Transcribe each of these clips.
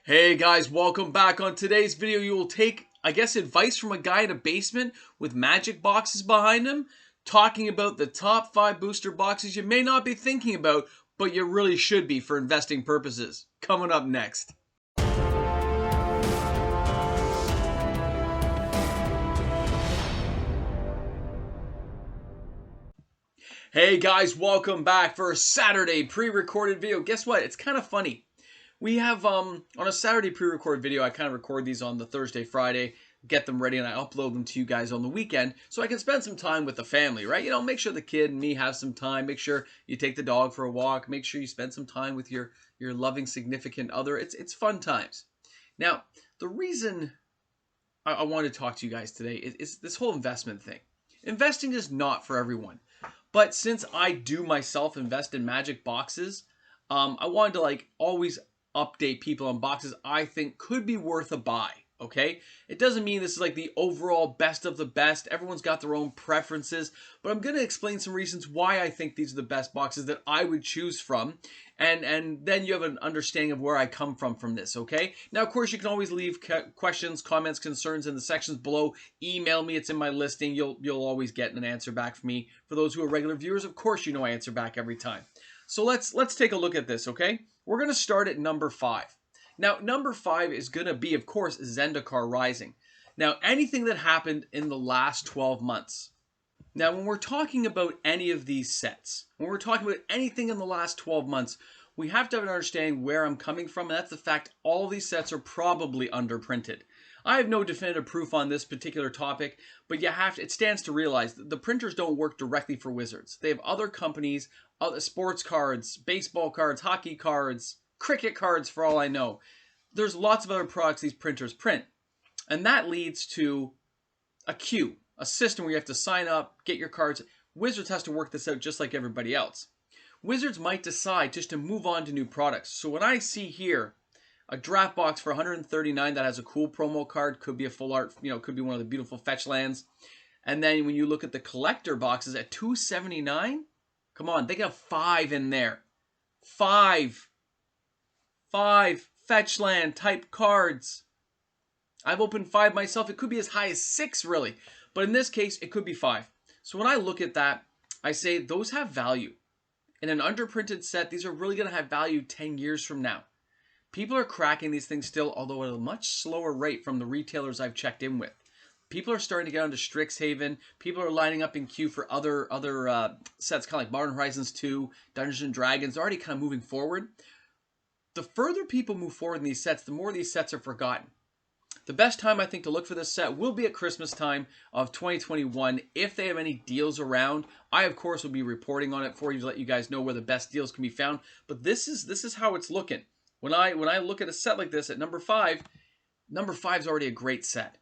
Hey guys, welcome back. On today's video, you will take, I guess, advice from a guy in a basement with magic boxes behind him, talking about the top 5 booster boxes you may not be thinking about, but you really should be for investing purposes. Coming up next. Hey guys, welcome back for a Saturday pre-recorded video. Guess what? It's kind of funny. We have, on a Saturday pre-record video, I kind of record these on the Thursday, Friday, get them ready, and I upload them to you guys on the weekend so I can spend some time with the family, right? You know, make sure the kid and me have some time. Make sure you take the dog for a walk. Make sure you spend some time with your loving significant other. It's fun times. Now, the reason I want to talk to you guys today is this whole investment thing. Investing is not for everyone. But since I do myself invest in magic boxes, I wanted to always update people on boxes I think could be worth a buy. Okay, it doesn't mean this is like the overall best of the best. Everyone's got their own preferences, but I'm going to explain some reasons why I think these are the best boxes that I would choose from, and then you have an understanding of where I come from this. Okay, now of course you can always leave questions, comments, concerns in the sections below. Email me, it's in my listing. You'll always get an answer back from me. For those who are regular viewers, of course you know I answer back every time. So let's take a look at this. Okay, we're going to start at number 5. Now, number 5 is going to be, of course, Zendikar Rising. Now, anything that happened in the last 12 months. Now, when we're talking about any of these sets, when we're talking about anything in the last 12 months, we have to have an understanding where I'm coming from, and that's the fact all these sets are probably underprinted. I have no definitive proof on this particular topic, but it stands to realize that the printers don't work directly for Wizards. They have other companies, other sports cards, baseball cards, hockey cards, cricket cards for all I know. There's lots of other products these printers print. And that leads to a queue, a system where you have to sign up, get your cards. Wizards has to work this out just like everybody else. Wizards might decide just to move on to new products. So when I see here a draft box for $139 that has a cool promo card, could be a full art, could be one of the beautiful fetch lands. And then when you look at the collector boxes at $279, come on, they got 5 in there. 5 fetch land type cards. I've opened 5 myself. It could be as high as 6 really, but in this case it could be 5. So when I look at that, I say those have value. In an underprinted set, these are really going to have value 10 years from now. People are cracking these things still, although at a much slower rate from the retailers I've checked in with. People are starting to get onto Strixhaven. People are lining up in queue for other sets, kind of like Modern Horizons 2, Dungeons & Dragons, already kind of moving forward. The further people move forward in these sets, the more these sets are forgotten. The best time I think to look for this set will be at Christmas time of 2021. If they have any deals around, I of course will be reporting on it for you to let you guys know where the best deals can be found. But this is how it's looking. When I look at a set like this at number 5, number 5 is already a great set.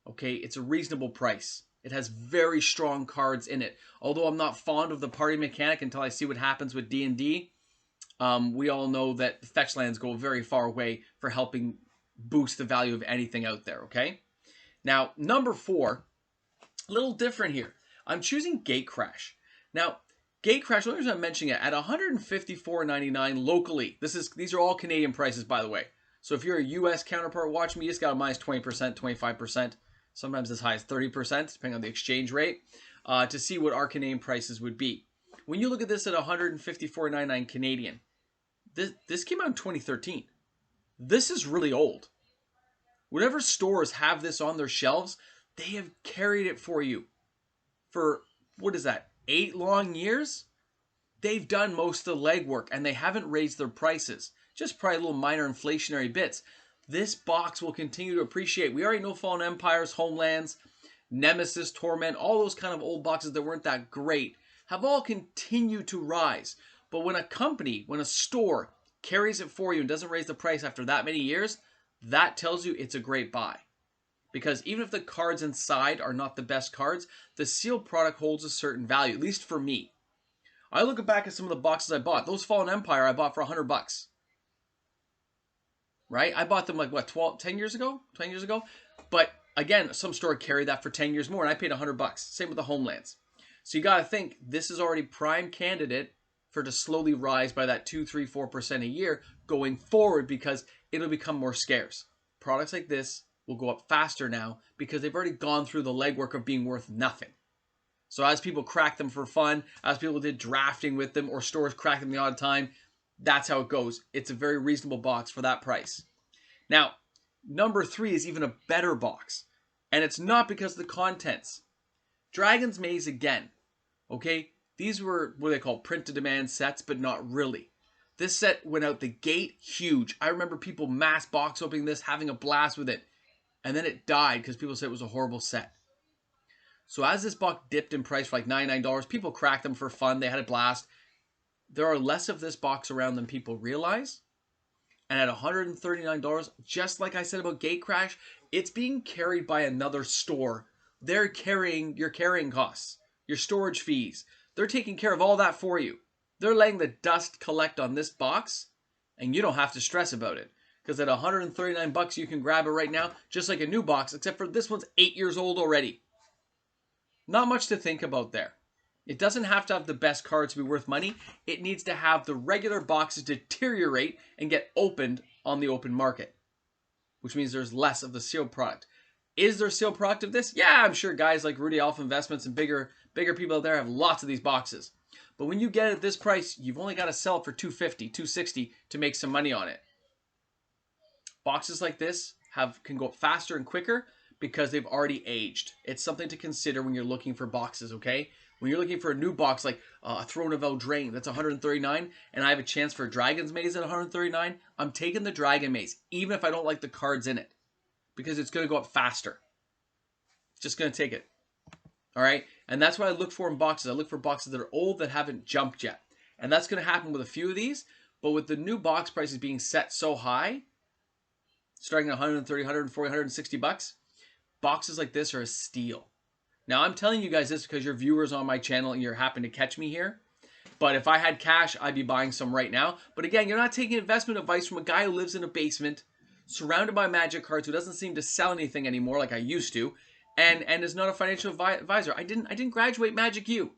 Okay, it's a reasonable price. It has very strong cards in it. Although I'm not fond of the party mechanic until I see what happens with D&D. We all know that fetch lands go very far away for helping boost the value of anything out there, okay? Now, number 4, a little different here. I'm choosing Gatecrash. Now, Gatecrash, the only reason I'm mentioning it, at $154.99 locally. These are all Canadian prices, by the way. So if you're a US counterpart watching me, you just got a minus 20%, 25%, sometimes as high as 30%, depending on the exchange rate, to see what our Canadian prices would be. When you look at this at $154.99 Canadian, this came out in 2013. This is really old. Whatever stores have this on their shelves, they have carried it for you for, what is that, 8 long years? They've done most of the legwork and they haven't raised their prices. Just probably little minor inflationary bits. This box will continue to appreciate. We already know Fallen Empires, Homelands, Nemesis, Torment, all those kind of old boxes that weren't that great have all continued to rise. But when a company, when a store carries it for you and doesn't raise the price after that many years, that tells you it's a great buy. Because even if the cards inside are not the best cards, the sealed product holds a certain value, at least for me. I look back at some of the boxes I bought. Those Fallen Empire I bought for $100. Right? I bought them like, what, 10 years ago? 20 years ago? But again, some store carried that for 10 years more and I paid $100. Same with the Homelands. So you got to think, this is already prime candidate for it to slowly rise by that 2, 3, 4% a year going forward because it'll become more scarce. Products like this will go up faster now because they've already gone through the legwork of being worth nothing. So as people crack them for fun, as people did drafting with them, or stores crack them the odd time, that's how it goes. It's a very reasonable box for that price. Now, number 3 is even a better box. And it's not because of the contents. Dragon's Maze again. Okay? These were what they call print-to-demand sets, but not really. This set went out the gate huge. I remember people mass box opening this, having a blast with it. And then it died because people said it was a horrible set. So as this box dipped in price for like $99, people cracked them for fun. They had a blast. There are less of this box around than people realize. And at $139, just like I said about Gatecrash, it's being carried by another store. They're carrying your carrying costs, your storage fees. They're taking care of all that for you. They're letting the dust collect on this box, and you don't have to stress about it. Because at $139, you can grab it right now, just like a new box, except for this one's 8 years old already. Not much to think about there. It doesn't have to have the best cards to be worth money. It needs to have the regular boxes deteriorate and get opened on the open market, which means there's less of the sealed product. Is there sealed product of this? Yeah, I'm sure guys like Rudy Alpha Investments and bigger people out there have lots of these boxes. But when you get it at this price, you've only got to sell it for $250, $260 to make some money on it. Boxes like this can go up faster and quicker because they've already aged. It's something to consider when you're looking for boxes, okay? When you're looking for a new box like a Throne of Eldraine, that's $139, and I have a chance for Dragon's Maze at $139, I'm taking the Dragon Maze, even if I don't like the cards in it, because it's going to go up faster. It's just going to take it. All right? And that's what I look for in boxes. I look for boxes that are old that haven't jumped yet. And that's going to happen with a few of these, but with the new box prices being set so high, starting at $130, $140, $160, boxes like this are a steal. Now, I'm telling you guys this because you're viewers on my channel and you're happen to catch me here. But if I had cash, I'd be buying some right now. But again, you're not taking investment advice from a guy who lives in a basement, surrounded by Magic cards, who doesn't seem to sell anything anymore like I used to, and is not a financial advisor. I didn't graduate Magic U,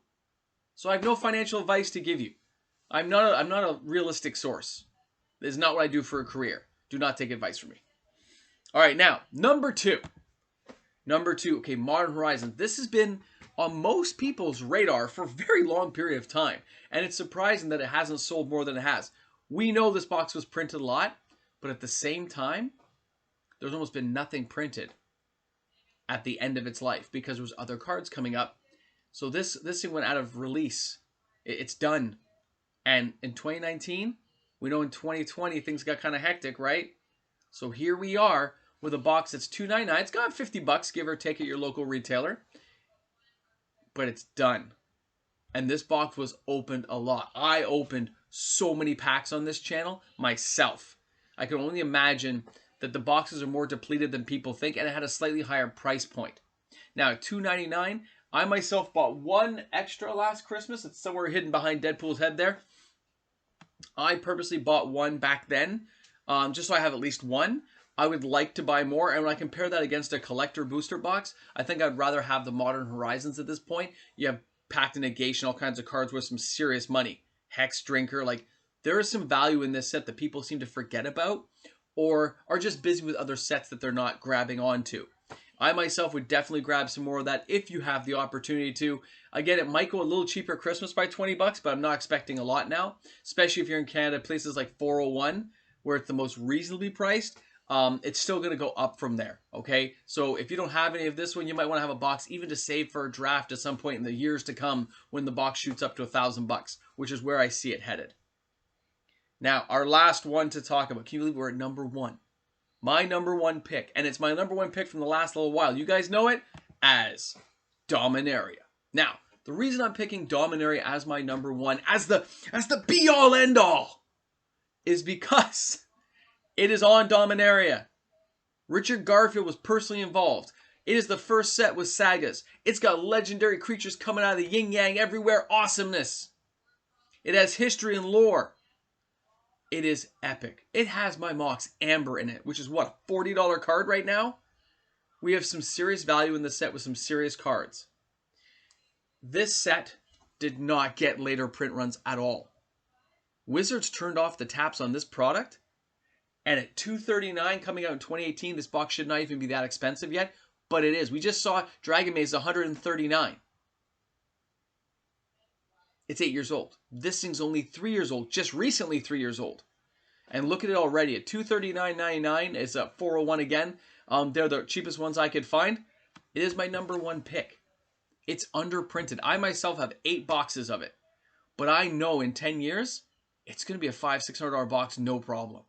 so I have no financial advice to give you. I'm not a realistic source. This is not what I do for a career. Do not take advice from me. All right, now number 2. Number 2, okay, Modern Horizons. This has been on most people's radar for a very long period of time. And it's surprising that it hasn't sold more than it has. We know this box was printed a lot, but at the same time, there's almost been nothing printed at the end of its life because there was other cards coming up. So this thing went out of release. It's done. And in 2019, we know in 2020 things got kind of hectic, right? So here we are with a box that's $299. It's got $50, give or take, at your local retailer. But it's done. And this box was opened a lot. I opened so many packs on this channel myself. I can only imagine that the boxes are more depleted than people think, and it had a slightly higher price point. Now, at $299, I myself bought one extra last Christmas. It's somewhere hidden behind Deadpool's head there. I purposely bought one back then, just so I have at least one. I would like to buy more, and when I compare that against a collector booster box, I think I'd rather have the Modern Horizons at this point. You have Pact of Negation, all kinds of cards with some serious money. Hex Drinker, like, there is some value in this set that people seem to forget about, or are just busy with other sets that they're not grabbing onto. I myself would definitely grab some more of that if you have the opportunity to. Again, it might go a little cheaper Christmas by $20, but I'm not expecting a lot now, especially if you're in Canada, places like 401, where it's the most reasonably priced. It's still going to go up from there, okay? So if you don't have any of this one, you might want to have a box even to save for a draft at some point in the years to come when the box shoots up to $1,000, which is where I see it headed. Now, our last one to talk about. Can you believe we're at number 1? My number 1 pick, and it's my number 1 pick from the last little while. You guys know it as Dominaria. Now, the reason I'm picking Dominaria as my number 1, as the be-all, end-all, is because it is on Dominaria. Richard Garfield was personally involved. It is the first set with sagas. It's got legendary creatures coming out of the yin-yang everywhere. Awesomeness. It has history and lore. It is epic. It has my Mox Amber in it, which is what, a $40 card right now? We have some serious value in the set with some serious cards. This set did not get later print runs at all. Wizards turned off the taps on this product, and at $239 coming out in 2018, this box should not even be that expensive yet, but it is. We just saw Dragon Maze $139. It's 8 years old. This thing's only 3 years old, just recently 3 years old. And look at it already at $239.99. It's at $401 again. They're the cheapest ones I could find. It is my #1 pick. It's underprinted. I myself have 8 boxes of it. But I know in 10 years, it's going to be a $500-600 box, no problem.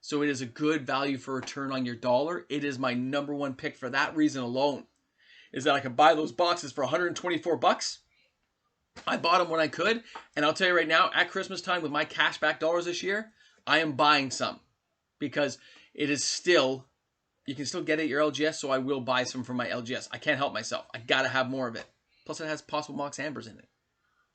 So it is a good value for return on your dollar. It is my #1 pick for that reason alone. Is that I can buy those boxes for 124 bucks. I bought them when I could. And I'll tell you right now, at Christmas time with my cashback dollars this year, I am buying some. Because it is still, you can still get it at your LGS, so I will buy some from my LGS. I can't help myself. I gotta have more of it. Plus it has possible Mox Ambers in it.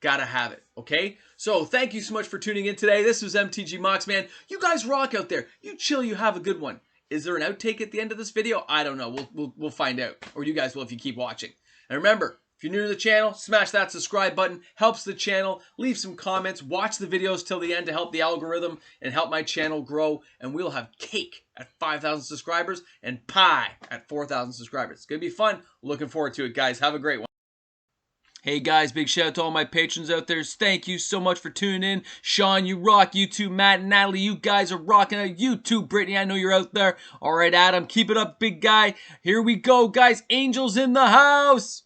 Gotta have it, okay? So thank you so much for tuning in today. This was MTG Mox, man. You guys rock out there. You chill, you have a good one. Is there an outtake at the end of this video? I don't know. We'll find out. Or you guys will if you keep watching. And remember, if you're new to the channel, smash that subscribe button. Helps the channel. Leave some comments. Watch the videos till the end to help the algorithm and help my channel grow. And we'll have cake at 5,000 subscribers and pie at 4,000 subscribers. It's going to be fun. Looking forward to it, guys. Have a great one. Hey guys, big shout out to all my patrons out there. Thank you so much for tuning in. Sean, you rock. You too, Matt and Natalie, you guys are rocking out. You too, Brittany, I know you're out there. All right, Adam, keep it up, big guy. Here we go, guys. Angels in the house.